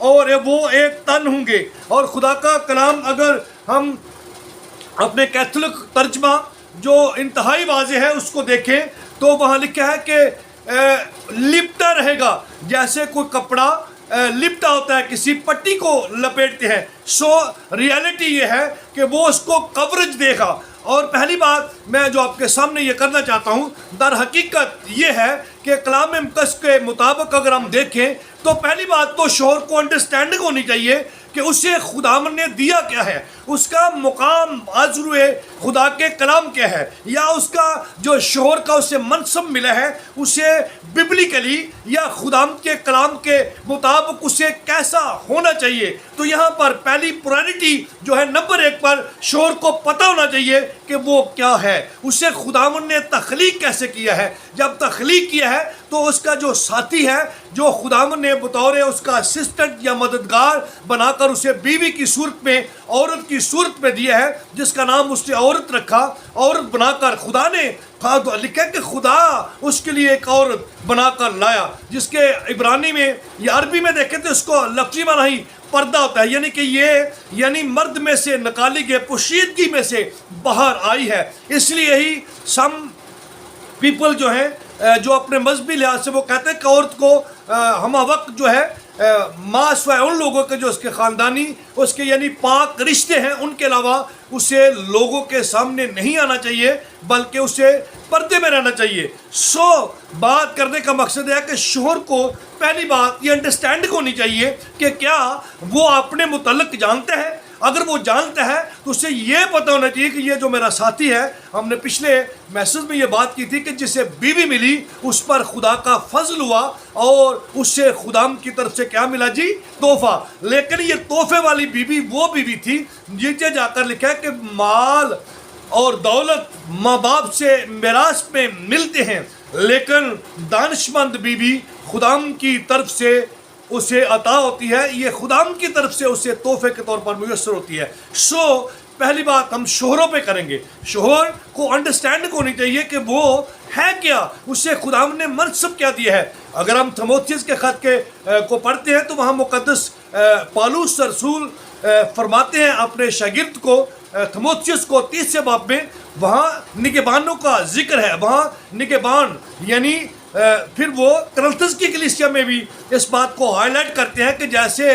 اور وہ ایک تن ہوں گے. اور خدا کا کلام اگر ہم اپنے کیتھولک ترجمہ جو انتہائی واضح ہے اس کو دیکھیں تو وہاں لکھا ہے کہ لپٹا رہے گا جیسے کوئی کپڑا لپٹا ہوتا ہے, کسی پٹی کو لپیٹتے ہیں. سو ریالٹی یہ ہے کہ وہ اس کو کوریج دے گا. اور پہلی بات میں جو آپ کے سامنے یہ کرنا چاہتا ہوں, در حقیقت یہ ہے کہ کلام مقدس کے مطابق اگر ہم دیکھیں تو پہلی بات تو شوہر کو انڈرسٹینڈنگ ہونی چاہیے کہ اسے خداوند نے دیا کیا ہے, اس کا مقام آزروئے خدا کے کلام کیا ہے, یا اس کا جو شوہر کا اسے منصب ملا ہے اسے ببلیکلی یا خداوند کے کلام کے مطابق اسے کیسا ہونا چاہیے. تو یہاں پر پہلی پرائرٹی جو ہے نمبر 1 پر شوہر کو پتہ ہونا چاہیے کہ وہ کیا ہے, اسے خداوند نے تخلیق کیسے کیا ہے. جب تخلیق کیا ہے تو اس کا جو ساتھی ہے جو خداوند نے بطور اس کا اسسٹنٹ یا مددگار بنا کر اسے بیوی کی صورت میں, عورت کی صورت میں دیا ہے, جس کا نام اس نے عورت رکھا. عورت بنا کر خدا نے لکھا کہ خدا اس کے لیے ایک عورت بنا کر لایا, جس کے عبرانی میں یا عربی میں دیکھیں تو اس کو لفظی معنی ہی پردہ ہوتا ہے, یعنی کہ یہ یعنی مرد میں سے نکالی گئی پوشیدگی میں سے باہر آئی ہے. اس لیے ہی سم پیپل جو ہیں جو اپنے مذہبی لحاظ سے وہ کہتے ہیں کہ عورت کو ہمہ وقت جو ہے ماں سوائے ان لوگوں کے جو اس کے خاندانی اس کے یعنی پاک رشتے ہیں ان کے علاوہ اسے لوگوں کے سامنے نہیں آنا چاہیے بلکہ اسے پردے میں رہنا چاہیے. سو بات کرنے کا مقصد ہے کہ شوہر کو پہلی بات یہ انڈرسٹینڈنگ ہونی چاہیے کہ کیا وہ اپنے متعلق جانتا ہے. اگر وہ جانتا ہے تو اسے یہ پتہ ہونا چاہیے کہ یہ جو میرا ساتھی ہے, ہم نے پچھلے میسج میں یہ بات کی تھی کہ جسے بیوی ملی اس پر خدا کا فضل ہوا اور اس سے خدا کی طرف سے کیا ملا جی, تحفہ. لیکن یہ تحفے والی بیوی وہ بیوی تھی جسے جا کر لکھا ہے کہ مال اور دولت ماں باپ سے میراث میں ملتے ہیں, لیکن دانشمند بیوی خدا کی طرف سے اسے عطا ہوتی ہے, یہ خدا کی طرف سے اسے تحفے کے طور پر میسر ہوتی ہے. سو پہلی بات ہم شوہروں پہ کریں گے. شوہر کو انڈرسٹینڈنگ ہونی چاہیے کہ وہ ہے کیا, اسے خدا نے منصب کیا دیا ہے. اگر ہم تھموتھیوس کے خط کو پڑھتے ہیں تو وہاں مقدس پالوس رسول فرماتے ہیں اپنے شاگرد کو تھموتھیوس کو 30 باب میں, وہاں نگہبانوں کا ذکر ہے. وہاں نگہبان یعنی پھر وہ کرنتھس کی کلیسیا میں بھی اس بات کو ہائی لائٹ کرتے ہیں کہ جیسے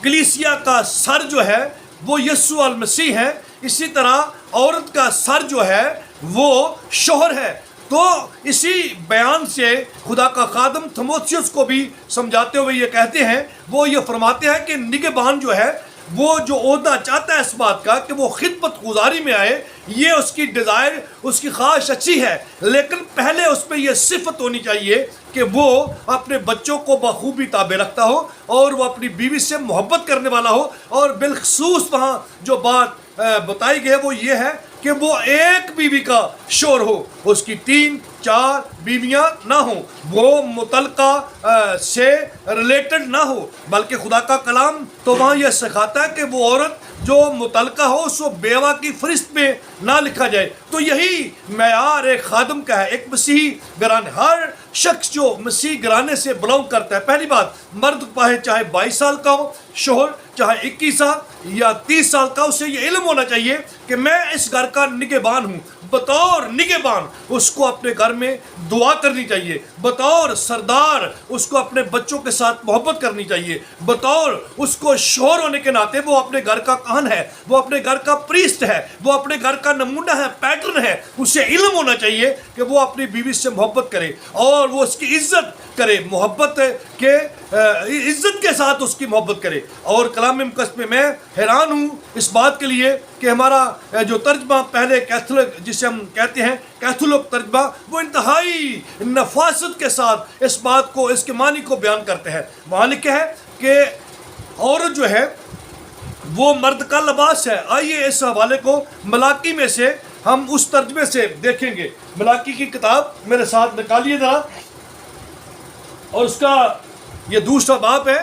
کلیسیا کا سر جو ہے وہ یسوع المسیح ہے, اسی طرح عورت کا سر جو ہے وہ شوہر ہے. تو اسی بیان سے خدا کا خادم تھموتھیوس کو بھی سمجھاتے ہوئے یہ کہتے ہیں, وہ یہ فرماتے ہیں کہ نگہبان جو ہے وہ جو عہدہ چاہتا ہے اس بات کا کہ وہ خدمت گزاری میں آئے, یہ اس کی ڈیزائر اس کی خواہش اچھی ہے, لیکن پہلے اس پہ یہ صفت ہونی چاہیے کہ وہ اپنے بچوں کو بخوبی تابع رکھتا ہو اور وہ اپنی بیوی سے محبت کرنے والا ہو. اور بالخصوص وہاں جو بات بتائی گئی وہ یہ ہے کہ وہ ایک بیوی کا شوہر ہو, اس کی 3-4 بیویاں نہ ہوں, وہ متعلقہ سے ریلیٹڈ نہ ہو, بلکہ خدا کا کلام تو وہاں یہ سکھاتا ہے کہ وہ عورت جو متعلقہ ہو اس کو بیوہ کی فہرست میں نہ لکھا جائے. تو یہی معیار ایک خادم کا ہے, ایک مسیحی گھرانے. ہر شخص جو مسیحی گھرانے سے بلونگ کرتا ہے, پہلی بات مرد چاہے 22 سال کا ہو, شوہر چاہے 21 سال یا 30 سال کا, اسے یہ علم ہونا چاہیے کہ میں اس گھر کا نگہبان ہوں. بطور نگہبان اس کو اپنے گھر میں دعا کرنی چاہیے, بطور سردار اس کو اپنے بچوں کے ساتھ محبت کرنی چاہیے, بطور اس کو شوہر ہونے کے ناطے وہ اپنے گھر کا کہن ہے, وہ اپنے گھر کا پریسٹ ہے, وہ اپنے گھر کا نمونہ ہے, پیٹرن ہے. اسے علم ہونا چاہیے کہ وہ اپنی بیوی سے محبت کرے اور وہ اس کی عزت کرے, محبت کے عزت کے ساتھ اس کی محبت کرے. اور کلام مقدس میں میں حیران ہوں اس بات کے لیے کہ ہمارا جو ترجمہ پہلے کیتھولک جسے ہم کہتے ہیں کیتھولک ترجمہ, وہ انتہائی نفاست کے ساتھ اس بات کو اس کے معنی کو بیان کرتے ہیں. وہاں لکھا ہے کہ عورت جو ہے وہ مرد کا لباس ہے. آئیے اس حوالے کو ملاکی میں سے ہم اس ترجمے سے دیکھیں گے. ملاکی کی کتاب میرے ساتھ نکالیے ذرا, اور اس کا یہ دوسرا باب ہے.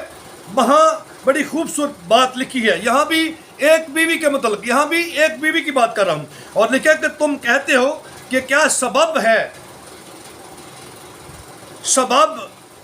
وہاں بڑی خوبصورت بات لکھی ہے, یہاں بھی ایک بیوی کے متعلق, یہاں بھی ایک بیوی کی بات کر رہا ہوں. اور لکھا کہ تم کہتے ہو کہ کیا سبب ہے, سبب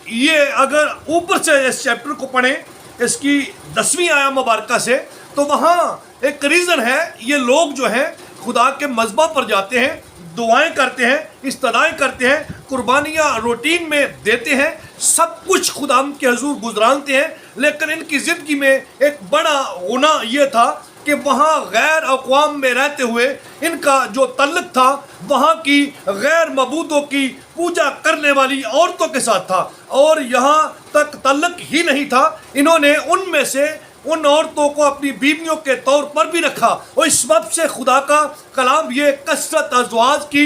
یہ اگر اوپر سے اس چیپٹر کو پڑھیں اس کی 10ویں آیہ مبارکہ سے تو وہاں ایک ریزن ہے. یہ لوگ جو ہیں خدا کے مذبح پر جاتے ہیں, دعائیں کرتے ہیں, استدعائیں کرتے ہیں, قربانیاں روٹین میں دیتے ہیں, سب کچھ خدا کے حضور گزرانتے ہیں, لیکن ان کی زندگی میں ایک بڑا گناہ یہ تھا کہ وہاں غیر اقوام میں رہتے ہوئے ان کا جو تعلق تھا وہاں کی غیر معبودوں کی پوجا کرنے والی عورتوں کے ساتھ تھا, اور یہاں تک تعلق ہی نہیں تھا, انہوں نے ان میں سے ان عورتوں کو اپنی بیویوں کے طور پر بھی رکھا, اور اس سبب سے خدا کا کلام یہ کثرت ازواج کی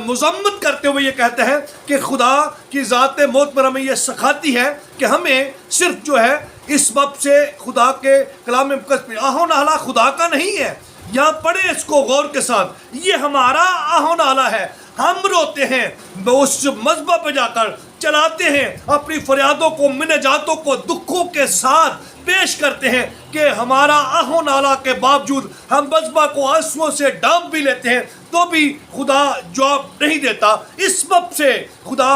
مذمت کرتے ہوئے یہ کہتا ہے کہ خدا کی ذات معتبرہ میں یہ سکھاتی ہے کہ ہمیں صرف جو ہے اس سبب سے خدا کے کلام میں آہو نالا خدا کا نہیں ہے. یہاں پڑھیں اس کو غور کے ساتھ, یہ ہمارا آہو نالا ہے, ہم روتے ہیں اس مذبح پہ جا کر, چلاتے ہیں اپنی فریادوں کو, مناجاتوں کو دکھوں کے ساتھ پیش کرتے ہیں کہ ہمارا آہو نالا کے باوجود ہم مذبح کو آنسوؤں سے ڈانپ بھی لیتے ہیں تو بھی خدا جواب نہیں دیتا. اس سبب سے خدا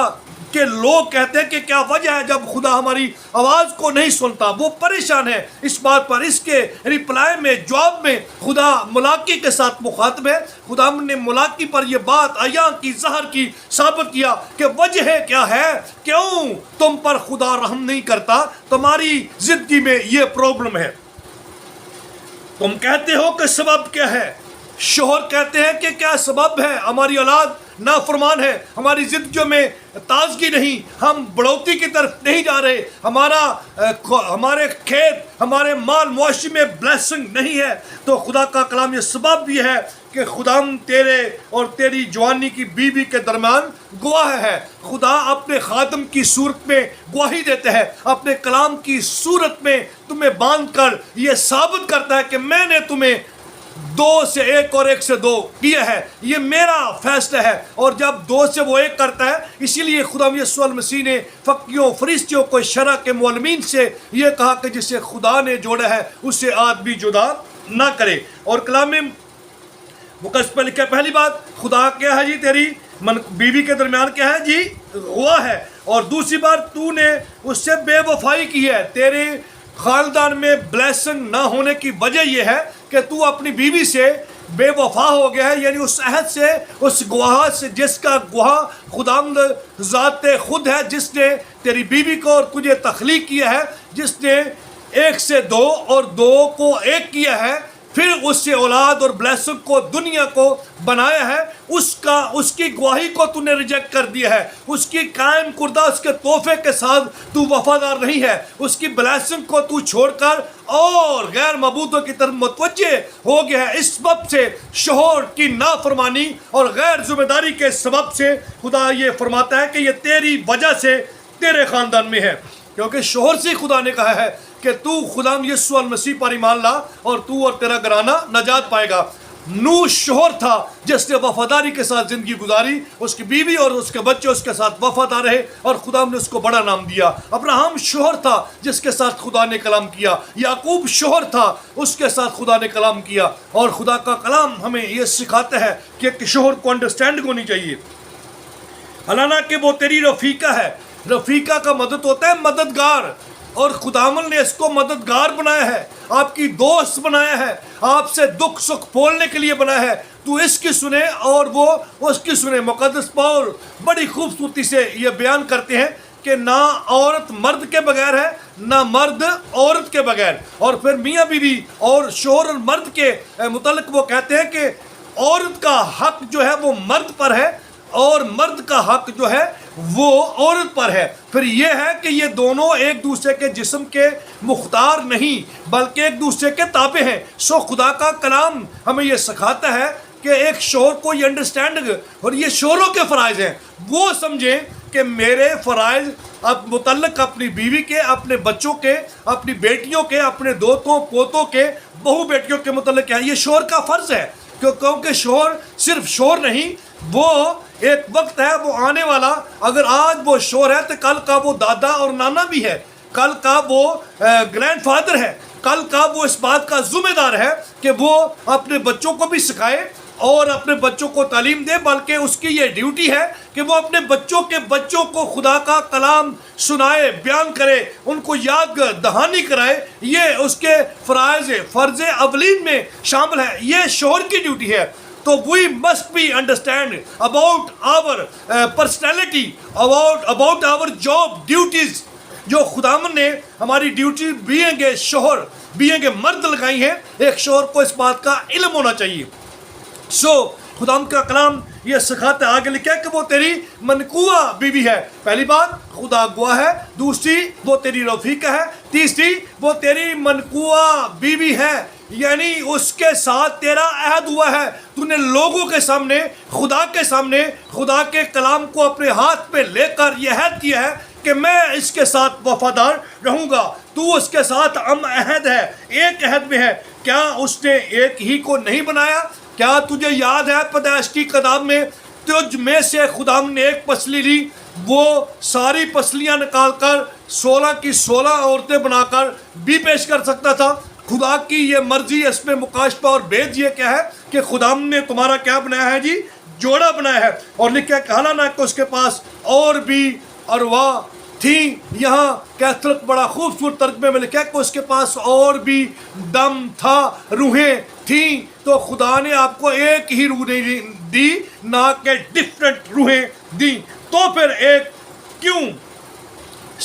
کے لوگ کہتے ہیں کہ کیا وجہ ہے جب خدا ہماری آواز کو نہیں سنتا, وہ پریشان ہے اس بات پر. اس کے ریپلائی میں, جواب میں خدا ملاقی کے ساتھ مخاطب ہے. خدا نے ملاقی پر یہ بات عیاں کی, ظاہر کی, ثابت کیا کہ وجہ کیا ہے, کیوں تم پر خدا رحم نہیں کرتا, تمہاری زندگی میں یہ پرابلم ہے. تم کہتے ہو کہ سبب کیا ہے, شوہر کہتے ہیں کہ کیا سبب ہے, ہماری اولاد نافرمان ہے, ہماری زندگیوں میں تازگی نہیں, ہم بڑھوتی کی طرف نہیں جا رہے, ہمارے کھیت, ہمارے مال معاشی میں بلیسنگ نہیں ہے. تو خدا کا کلام یہ سبب بھی ہے کہ خدا تیرے اور تیری جوانی کی بیوی کے درمیان گواہ ہے. خدا اپنے خادم کی صورت میں گواہی دیتے ہیں, اپنے کلام کی صورت میں تمہیں باندھ کر یہ ثابت کرتا ہے کہ میں نے تمہیں 2 سے 1 اور 1 سے 2 کیا ہے, یہ میرا فیصلہ ہے. اور جب 2 سے وہ 1 کرتا ہے, اسی لیے خدا یسوع المسیح نے فقیوں فرشتیوں کو شرع کے معلمین سے یہ کہا کہ جسے خدا نے جوڑا ہے اسے آدمی جدا نہ کرے. اور کلام مقدس پر لکھا ہے پہلی بات خدا کیا ہے جی, تیری بیوی کے درمیان کیا ہے جی, گواہ ہے. اور دوسری بات تو نے اس سے بے وفائی کی ہے. تیرے خاندان میں بلیسنگ نہ ہونے کی وجہ یہ ہے کہ تو اپنی بیوی سے بے وفا ہو گیا ہے, یعنی اس عہد سے, اس گواہ سے جس کا گواہ خداوند ذات خود ہے, جس نے تیری بیوی کو اور تجھے تخلیق کیا ہے, جس نے 1 سے 2 اور 2 کو 1 کیا ہے, پھر اس سے اولاد اور بلیسنگ کو دنیا کو بنایا ہے. اس کی گواہی کو تو نے ریجیکٹ کر دیا ہے, اس کی قائم کردہ اس کے تحفے کے ساتھ تو وفادار نہیں ہے, اس کی بلیسنگ کو تو چھوڑ کر اور غیر معبودوں کی طرف متوجہ ہو گیا ہے. اس سبب سے شوہر کی نافرمانی اور غیر ذمہ داری کے سبب سے خدا یہ فرماتا ہے کہ یہ تیری وجہ سے تیرے خاندان میں ہے, کیونکہ شوہر سے خدا نے کہا ہے کہ تو خدا یسوع المسیح پر ایمان لا اور تو اور تیرا گھرانہ نجات پائے گا. نوح شوہر تھا جس نے وفاداری کے ساتھ زندگی گزاری, اس کی بیوی اور اس کے بچے اس کے ساتھ وفادار رہے اور خدا نے اس کو بڑا نام دیا. ابراہیم شوہر تھا جس کے ساتھ خدا نے کلام کیا. یعقوب شوہر تھا, اس کے ساتھ خدا نے کلام کیا. اور خدا کا کلام ہمیں یہ سکھاتا ہے کہ ایک شوہر کو انڈرسٹینڈنگ ہونی چاہیے, حالانکہ کہ وہ تیری رفیقہ ہے. رفیقہ کا مدد ہوتا ہے مددگار, اور خداوند نے اس کو مددگار بنایا ہے, آپ کی دوست بنایا ہے, آپ سے دکھ سکھ بولنے کے لیے بنایا ہے. تو اس کی سنے اور وہ اس کی سنے. مقدس پاؤل بڑی خوبصورتی سے یہ بیان کرتے ہیں کہ نہ عورت مرد کے بغیر ہے, نہ مرد عورت کے بغیر. اور پھر میاں بیوی اور شوہر اور مرد کے متعلق وہ کہتے ہیں کہ عورت کا حق جو ہے وہ مرد پر ہے اور مرد کا حق جو ہے وہ عورت پر ہے. پھر یہ ہے کہ یہ دونوں ایک دوسرے کے جسم کے مختار نہیں بلکہ ایک دوسرے کے تابع ہیں. سو خدا کا کلام ہمیں یہ سکھاتا ہے کہ ایک شوہر کو یہ انڈرسٹینڈنگ, اور یہ شوہروں کے فرائض ہیں, وہ سمجھیں کہ میرے فرائض اب متعلق اپنی بیوی کے, اپنے بچوں کے, اپنی بیٹیوں کے, اپنے دوتوں پوتوں کے, بہو بیٹیوں کے متعلق ہے. یہ شوہر کا فرض ہے, کیونکہ شوہر صرف شوہر نہیں, وہ ایک وقت ہے وہ آنے والا. اگر آج وہ شوہر ہے تو کل کا وہ دادا اور نانا بھی ہے, کل کا وہ گرینڈ فادر ہے, کل کا وہ اس بات کا ذمہ دار ہے کہ وہ اپنے بچوں کو بھی سکھائے اور اپنے بچوں کو تعلیم دے، بلکہ اس کی یہ ڈیوٹی ہے کہ وہ اپنے بچوں کے بچوں کو خدا کا کلام سنائے، بیان کرے، ان کو یاد دہانی کرائے۔ یہ اس کے فرض اولین میں شامل ہے، یہ شوہر کی ڈیوٹی ہے۔ تو we must be understand about our personality, about our job duties، جو خداوند نے ہماری ڈیوٹی بینگ اے شوہر، بینگ اے مرد لگائی ہیں۔ ایک شوہر کو اس بات کا علم ہونا چاہیے۔ خداوند کا کلام یہ سکھاتا ہے، آگے لکھا ہے کہ وہ تیری منقوہ بیوی ہے۔ پہلی بات خدا گواہ ہے، دوسری وہ تیری رفیقہ ہے، تیسری وہ تیری منقوہ بیوی ہے، یعنی اس کے ساتھ تیرا عہد ہوا ہے۔ تو نے لوگوں کے سامنے، خدا کے سامنے، خدا کے کلام کو اپنے ہاتھ پہ لے کر یہ عہد کیا ہے کہ میں اس کے ساتھ وفادار رہوں گا۔ تو اس کے ساتھ ہم عہد ہے، ایک عہد میں ہے۔ کیا اس نے ایک ہی کو نہیں بنایا؟ کیا تجھے یاد ہے پیدائش کی کتاب میں تجھ میں سے خدا نے ایک پسلی لی، وہ ساری پسلیاں نکال کر 16 کی 16 عورتیں بنا کر بھی پیش کر سکتا تھا؟ خدا کی یہ مرضی، اس میں مکاشفہ اور بید یہ کیا ہے کہ خدا نے تمہارا کیا بنایا ہے جی؟ جوڑا بنایا ہے۔ اور لکھا کہ حالانہ کہ اس کے پاس اور بھی ارواح تھیں، یہاں کیتھولک بڑا خوبصورت ترجمے میں لکھا ہے کہ اس کے پاس اور بھی دم تھا، روحیں تھیں۔ تو خدا نے آپ کو ایک ہی روح نہیں دی، نہ کہ ڈفرنٹ روحیں دی۔ تو پھر ایک کیوں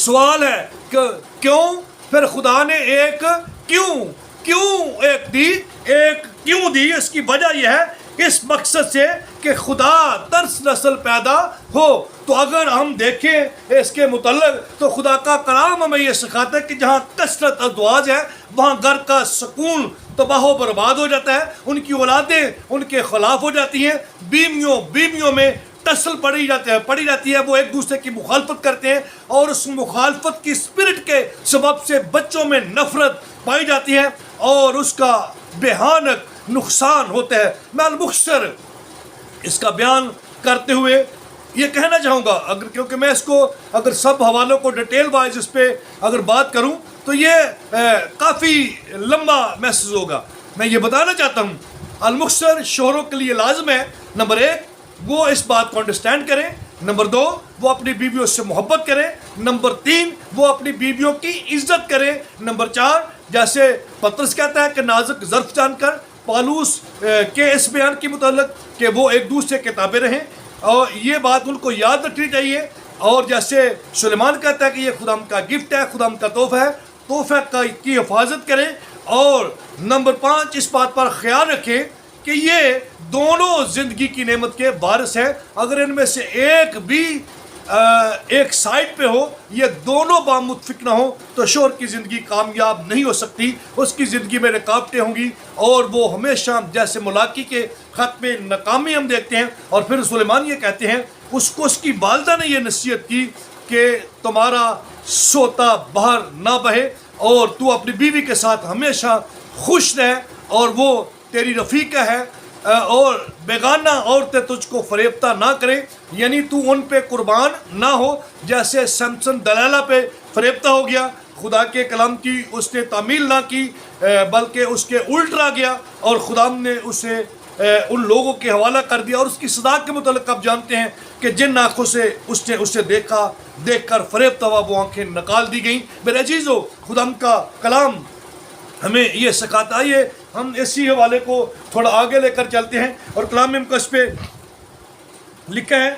سوال ہے کہ کیوں پھر خدا نے ایک کیوں ایک دی، ایک کیوں دی؟ اس کی وجہ یہ ہے اس مقصد سے کہ خدا ترس نسل پیدا ہو۔ تو اگر ہم دیکھیں اس کے متعلق تو خدا کا کلام ہمیں یہ سکھاتا ہے کہ جہاں کثرت ازواج ہے وہاں گھر کا سکون تباہ و برباد ہو جاتا ہے، ان کی اولادیں ان کے خلاف ہو جاتی ہیں، بیویوں میں ٹسل پڑی جاتی ہے، وہ ایک دوسرے کی مخالفت کرتے ہیں، اور اس مخالفت کی اسپرٹ کے سبب سے بچوں میں نفرت پائی جاتی ہے اور اس کا بھیانک نقصان ہوتا ہے۔ میں المختصر اس کا بیان کرتے ہوئے یہ کہنا چاہوں گا، کیونکہ میں اس کو اگر سب حوالوں کو ڈیٹیل وائز اس پہ اگر بات کروں تو یہ کافی لمبا میسج ہوگا۔ میں یہ بتانا چاہتا ہوں المختصر شوہروں کے لیے لازم ہے، نمبر 1 وہ اس بات کو انڈرسٹینڈ کریں، نمبر 2 وہ اپنی بیویوں سے محبت کریں، نمبر 3 وہ اپنی بیویوں کی عزت کریں، نمبر 4 جیسے پطرس کہتا ہے کہ نازک ظرف جان کر پالوس کے اس بیان کے متعلق کہ وہ ایک دوسرے کے تابع رہیں، اور یہ بات ان کو یاد رکھنی چاہیے۔ اور جیسے سلیمان کہتا ہے کہ یہ خدا کا گفٹ ہے، خدا کا تحفہ ہے، تحفہ کی حفاظت کریں۔ اور نمبر 5 اس بات پر خیال رکھیں کہ یہ دونوں زندگی کی نعمت کے وارث ہیں۔ اگر ان میں سے ایک بھی ایک سائڈ پہ ہو، یہ دونوں متفق نہ ہو تو شوہر کی زندگی کامیاب نہیں ہو سکتی، اس کی زندگی میں رکاوٹیں ہوں گی، اور وہ ہمیشہ جیسے ملاقی کے خط میں ناکامی ہم دیکھتے ہیں۔ اور پھر سلیمان یہ کہتے ہیں اس کو اس کی والدہ نے یہ نصیحت کی کہ تمہارا سوتا باہر نہ بہے، اور تو اپنی بیوی کے ساتھ ہمیشہ خوش رہ، اور وہ تیری رفیقہ ہے، اور بیگانہ عورتیں تجھ کو فریبتہ نہ کریں، یعنی تو ان پہ قربان نہ ہو جیسے سمسن دلائلہ پہ فریبتہ ہو گیا۔ خدا کے کلام کی اس نے تعمیل نہ کی بلکہ اس کے الٹ رہ گیا، اور خدا نے اسے ان لوگوں کے حوالہ کر دیا۔ اور اس کی سزا کے متعلق آپ جانتے ہیں کہ جن آنکھوں سے اس نے اسے دیکھ کر فریبتہ ہوا، وہ آنکھیں نکال دی گئیں۔ میرے عزیزو، خدا کا کلام ہمیں یہ سکھاتا ہے۔ یہ ہم اسی حوالے کو تھوڑا آگے لے کر چلتے ہیں، اور کلام مقدس پہ لکھا ہے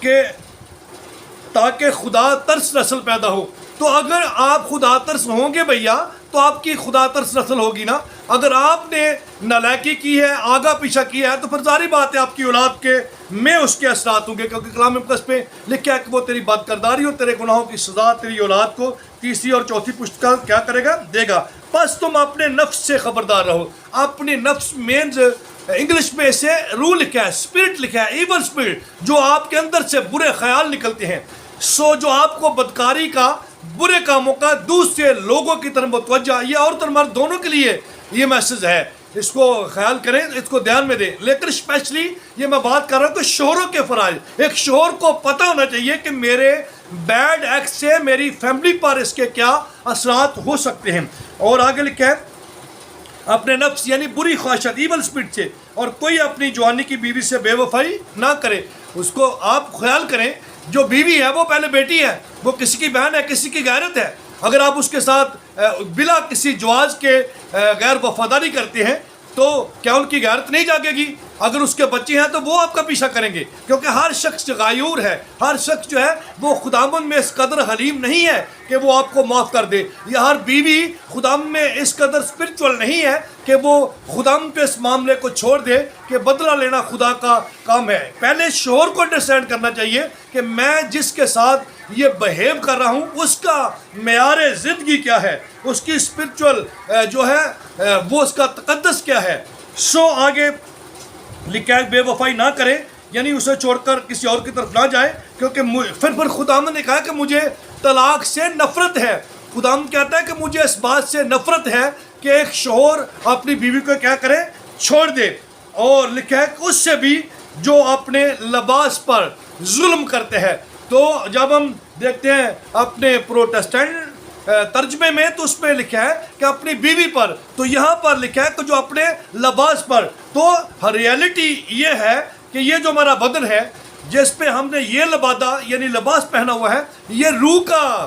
کہ تاکہ خدا ترس نسل پیدا ہو۔ تو اگر آپ خدا ترس ہوں گے بھیا تو آپ کی خدا ترس نسل ہوگی نا۔ اگر آپ نے نالائکی کی ہے، آگا پیچھا کیا ہے، تو پھر ظاہری بات ہے آپ کی اولاد کے میں اس کے اثرات ہوں گے، کیونکہ کلام مقدس پہ لکھا ہے کہ وہ تیری بد کرداری اور تیرے گناہوں کی سزا تیری اولاد کو تیسری اور چوتھی پشت کا کیا کرے گا؟ دے گا۔ بس تم اپنے نفس سے خبردار رہو۔ اپنی نفس مینز انگلش میں اسے روح لکھا ہے، اسپرٹ لکھا ہے، ایول اسپرٹ، جو آپ کے اندر سے برے خیال نکلتے ہیں، جو آپ کو بدکاری کا، برے کاموں کا، دوسرے لوگوں کی طرف متوجہ، یہ عورت اور مرد دونوں کے لیے یہ میسج ہے۔ اس کو خیال کریں، اس کو دھیان میں دیں۔ لیکن اسپیشلی یہ میں بات کر رہا ہوں کہ شوہروں کے فرائض، ایک شوہر کو پتہ ہونا چاہیے کہ میرے بیڈ ایکٹ سے میری فیملی پر اس کے کیا اثرات ہو سکتے ہیں۔ اور آگے لکھا ہے اپنے نفس یعنی بری خواہشات، ایول اسپرٹ سے اور کوئی اپنی جوانی کی بیوی سے بے وفائی نہ کرے. اس کو آپ خیال کریں، جو بیوی ہے وہ پہلے بیٹی ہے، وہ کسی کی بہن ہے، کسی کی غیرت ہے. اگر آپ اس کے ساتھ بلا کسی جواز کے غیر وفاداری کرتے ہیں تو کیا ان کی غیرت نہیں جاگے گی؟ اگر اس کے بچے ہیں تو وہ آپ کا پیچھا کریں گے، کیونکہ ہر شخص غیور ہے. ہر شخص جو ہے وہ خداوند میں اس قدر حلیم نہیں ہے کہ وہ آپ کو معاف کر دے، یا ہر بیوی خداوند میں اس قدر اسپرچول نہیں ہے کہ وہ خداوند پہ اس معاملے کو چھوڑ دے کہ بدلہ لینا خدا کا کام ہے. پہلے شوہر کو انڈرسٹینڈ کرنا چاہیے کہ میں جس کے ساتھ یہ بہیو کر رہا ہوں اس کا معیار زندگی کیا ہے، اس کی اسپرچول جو ہے وہ اس کا تقدس کیا ہے. سو آگے لکھا ہے بے وفائی نہ کرے، یعنی اسے چھوڑ کر کسی اور کی طرف نہ جائے، کیونکہ پھر خداوند نے کہا کہ مجھے طلاق سے نفرت ہے. خداوند کہتا ہے کہ مجھے اس بات سے نفرت ہے کہ ایک شوہر اپنی بیوی کو کیا کرے، چھوڑ دے. اور لکھا ہے کہ اس سے بھی جو اپنے لباس پر ظلم کرتے ہیں. تو جب ہم دیکھتے ہیں اپنے پروٹسٹنٹ ترجمے میں تو اس پہ لکھا ہے کہ اپنی بیوی پر، تو یہاں پر لکھا ہے کہ جو اپنے لباس پر. تو ریالٹی یہ ہے کہ یہ جو ہمارا بدن ہے جس پہ ہم نے یہ لبادہ یعنی لباس پہنا ہوا ہے، یہ روح کا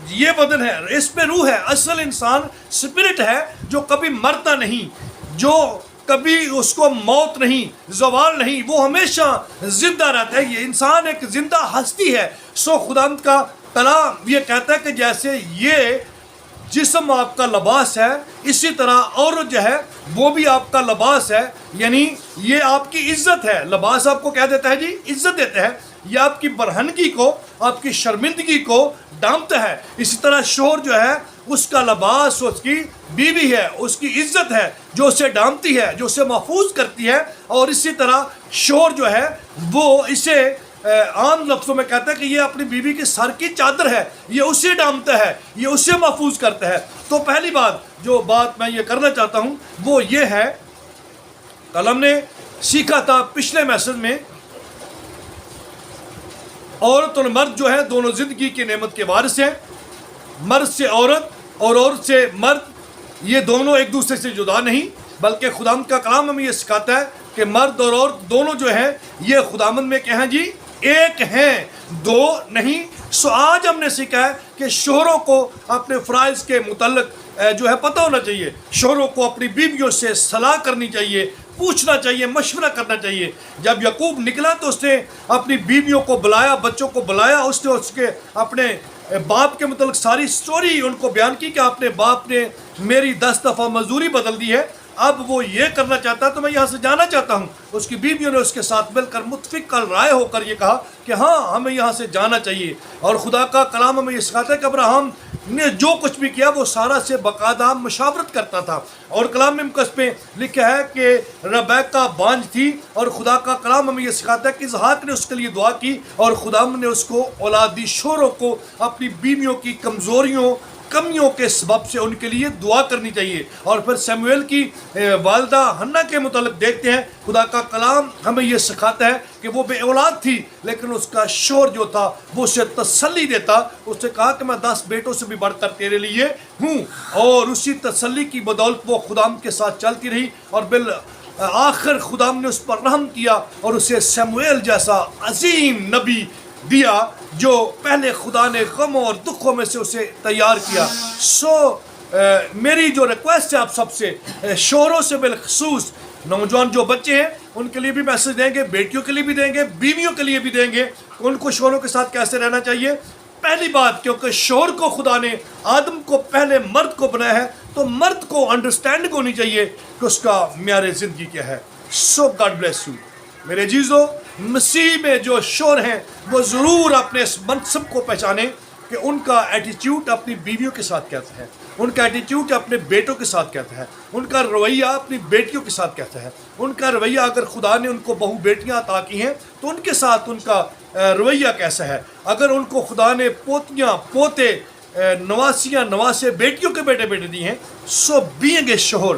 یہ بدن ہے، اس پہ روح ہے. اصل انسان اسپرٹ ہے جو کبھی مرتا نہیں، جو کبھی اس کو موت نہیں، زوال نہیں، وہ ہمیشہ زندہ رہتا ہے. یہ انسان ایک زندہ ہستی ہے. سو خداوند کا کلام یہ کہتا ہے کہ جیسے یہ جسم آپ کا لباس ہے، اسی طرح عورت جو ہے وہ بھی آپ کا لباس ہے، یعنی یہ آپ کی عزت ہے. لباس آپ کو کیا دیتا ہے جی؟ عزت دیتا ہے. یہ آپ کی برہنگی کو، آپ کی شرمندگی کو ڈھانپتا ہے. اسی طرح شوہر جو ہے اس کا لباس اس کی بیوی ہے، اس کی عزت ہے جو اسے ڈھانپتی ہے، جو اسے محفوظ کرتی ہے. اور اسی طرح شوہر جو ہے وہ اسے عام لفظوں میں کہتا ہے کہ یہ اپنی بیوی کے سر کی چادر ہے، یہ اسے ڈھانپتا ہے، یہ اسے محفوظ کرتا ہے. تو پہلی جو بات میں یہ کرنا چاہتا ہوں وہ یہ ہے، کل ہم نے سیکھا تھا پچھلے میسج میں، عورت اور مرد جو ہے دونوں زندگی کی نعمت کے وارث ہیں. مرد سے عورت اور عورت سے مرد، یہ دونوں ایک دوسرے سے جدا نہیں، بلکہ خداوند کا کلام ہمیں یہ سکھاتا ہے کہ مرد اور عورت دونوں جو ہیں یہ خداوند میں کیا ہیں جی؟ ایک ہیں، دو نہیں. سو آج ہم نے سیکھا ہے کہ شوہروں کو اپنے فرائض کے متعلق جو ہے پتہ ہونا چاہیے. شوہروں کو اپنی بیویوں سے صلاح کرنی چاہیے، پوچھنا چاہیے، مشورہ کرنا چاہیے. جب یعقوب نکلا تو اس نے اپنی بیویوں کو بلایا، بچوں کو بلایا، اس نے اس کے اپنے باپ کے متعلق ساری سٹوری ان کو بیان کی کہ اپنے باپ نے میری 10 دفعہ مزدوری بدل دی ہے، اب وہ یہ کرنا چاہتا ہے تو میں یہاں سے جانا چاہتا ہوں. اس کی بیویوں نے اس کے ساتھ مل کر متفق رائے ہو کر یہ کہا کہ ہاں ہمیں یہاں سے جانا چاہیے. اور خدا کا کلام ہمیں یہ سکھاتا ہے کہ ابراہم نے جو کچھ بھی کیا وہ سارا سے باقاعدہ مشاورت کرتا تھا. اور کلام مقدس میں لکھا ہے کہ ربیکہ بانجھ تھی، اور خدا کا کلام ہمیں یہ سکھاتا ہے کہ اسحاق نے اس کے لیے دعا کی اور خدا نے اس کو اولاد دی. شوہروں کو اپنی بیویوں کی کمزوریوں، کمیوں کے سبب سے ان کے لیے دعا کرنی چاہیے. اور پھر سیموئیل کی والدہ ہنا کے متعلق دیکھتے ہیں، خدا کا کلام ہمیں یہ سکھاتا ہے کہ وہ بے اولاد تھی لیکن اس کا شوہر جو تھا وہ اسے تسلی دیتا. اس سے کہا کہ میں 10 بیٹوں سے بھی بڑھ کر تیرے لیے ہوں. اور اسی تسلی کی بدولت وہ خدام کے ساتھ چلتی رہی اور بالآخر خدام نے اس پر رحم کیا اور اسے سیموئیل جیسا عظیم نبی دیا جو پہلے خدا نے غموں اور دکھوں میں سے اسے تیار کیا. سو میری جو ریکویسٹ ہے آپ سب سے، شوہروں سے بالخصوص، نوجوان جو بچے ہیں ان کے لیے بھی میسج دیں گے، بیٹیوں کے لیے بھی دیں گے، بیویوں کے لیے بھی دیں گے، ان کو شوہروں کے ساتھ کیسے رہنا چاہیے. پہلی بات، کیونکہ شوہر کو خدا نے آدم کو پہلے مرد کو بنایا ہے تو مرد کو انڈرسٹینڈنگ ہونی چاہیے کہ اس کا معیار زندگی کیا ہے. سو گاڈ بلیس یو میرے عزیزو. مسیح میں جو شوہر ہیں وہ ضرور اپنے اس منصب کو پہچانیں کہ ان کا ایٹیٹیوڈ اپنی بیویوں کے ساتھ کیسا ہے، ان کا ایٹیٹیوڈ اپنے بیٹوں کے ساتھ کیسا ہے، ان کا رویہ اپنی بیٹیوں کے ساتھ کیسا ہے. ان کا رویہ، اگر خدا نے ان کو بہو بیٹیاں عطا کی ہیں تو ان کے ساتھ ان کا رویہ کیسا ہے. اگر ان کو خدا نے پوتیاں، پوتے، نواسیاں، نواسے، بیٹیوں کے بیٹے بیٹے دی ہیں، سو بینگ اے شوہر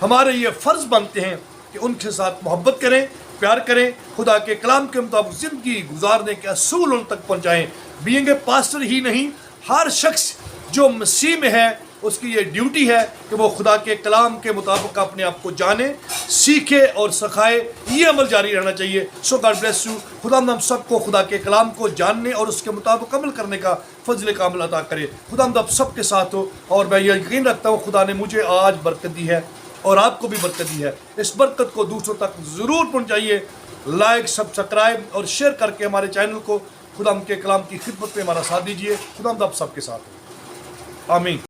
ہمارے یہ فرض بنتے ہیں کہ ان کے ساتھ محبت کریں، پیار کریں، خدا کے کلام کے مطابق زندگی گزارنے کے اصول ان تک پہنچائیں. بینگ اے پاسٹر ہی نہیں، ہر شخص جو مسیح میں ہے اس کی یہ ڈیوٹی ہے کہ وہ خدا کے کلام کے مطابق اپنے آپ کو جانے، سیکھے اور سکھائے. یہ عمل جاری رہنا چاہیے. So God bless you. خدا ہم سب کو خدا کے کلام کو جاننے اور اس کے مطابق عمل کرنے کا فضل کامل عطا کرے. خدا ہم سب کے ساتھ ہو. اور میں یہ یقین رکھتا ہوں خدا نے مجھے آج برکت دی ہے اور آپ کو بھی برکت دی ہے. اس برکت کو دوسروں تک ضرور پہنچائیے. لائک، سبسکرائب اور شیئر کر کے ہمارے چینل کو خدا ہم کے کلام کی خدمت میں ہمارا ساتھ دیجیے. خدا ہم سب کے ساتھ ہو. آمین.